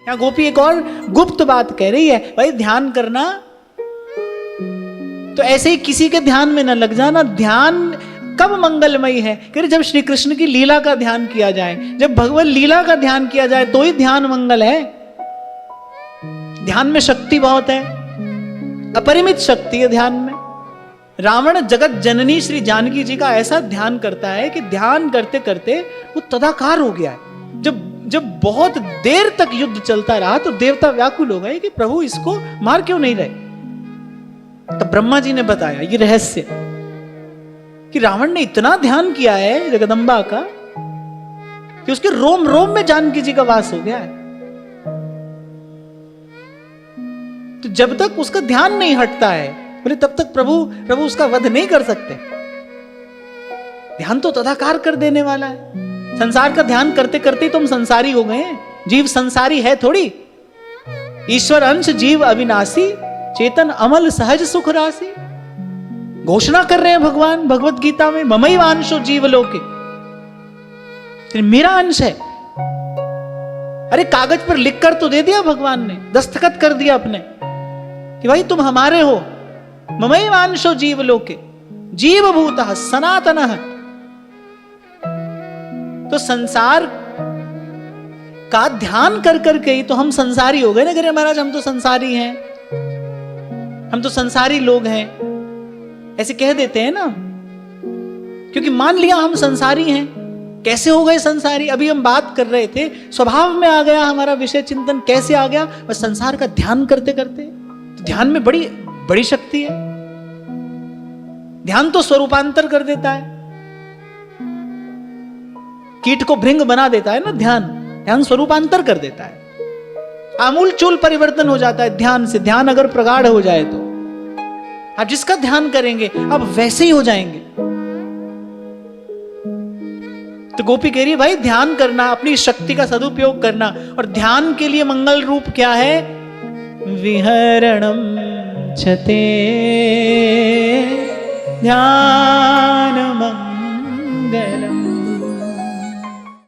यहाँ गोपी एक और गुप्त बात कह रही है, भाई ध्यान करना तो ऐसे ही किसी के ध्यान में न लग जाना। ध्यान कब मंगलमय है? कह रहे जब श्री कृष्ण की लीला का ध्यान किया जाए, जब भगवत लीला का ध्यान किया जाए तो ही ध्यान मंगल है। ध्यान में शक्ति बहुत है, अपरिमित शक्ति है ध्यान में। रावण जगत जननी श्री जानकी जी का ऐसा ध्यान करता है कि ध्यान करते करते वो तदाकार हो गया है। जब बहुत देर तक युद्ध चलता रहा तो देवता व्याकुल हो गए कि प्रभु इसको मार क्यों नहीं रहे। तब ब्रह्मा जी ने बताया ये रहस्य कि रावण ने इतना ध्यान किया है जगदम्बा का कि उसके रोम रोम में जानकी जी का वास हो गया है। तो जब तक उसका ध्यान नहीं हटता है, बोले तब तक प्रभु उसका वध नहीं कर सकते। ध्यान तो तदाकार कर देने वाला है। संसार का ध्यान करते करते तो हम संसारी हो गए हैं। जीव संसारी है थोड़ी। ईश्वर अंश जीव अविनाशी, चेतन अमल सहज सुख राशि। घोषणा कर रहे हैं भगवान भगवत गीता में, ममैव अंशो जीव लोके, मेरा अंश है। अरे कागज पर लिखकर तो दे दिया भगवान ने, दस्तखत कर दिया अपने कि भाई तुम हमारे हो। ममैव अंशो जीव लोके, जीव भूतः सनातनः। तो संसार का ध्यान कर करके ही तो हम संसारी हो गए ना। कह महाराज हम तो संसारी हैं, हम तो संसारी लोग हैं, ऐसे कह देते हैं ना, क्योंकि मान लिया हम संसारी हैं। कैसे हो गए संसारी? अभी हम बात कर रहे थे, स्वभाव में आ गया हमारा विषय चिंतन। कैसे आ गया? बस संसार का ध्यान करते करते। तो ध्यान में बड़ी बड़ी शक्ति है। ध्यान तो स्वरूपांतर कर देता है, कीट को भृंग बना देता है ना ध्यान स्वरूपांतर कर देता है। आमूल चूल परिवर्तन हो जाता है ध्यान से। ध्यान अगर प्रगाढ़ हो जाए तो आप जिसका ध्यान करेंगे आप वैसे ही हो जाएंगे। तो गोपी कह रही है भाई ध्यान करना, अपनी शक्ति का सदुपयोग करना। और ध्यान के लिए मंगल रूप क्या है? विहरणम छते ध्यान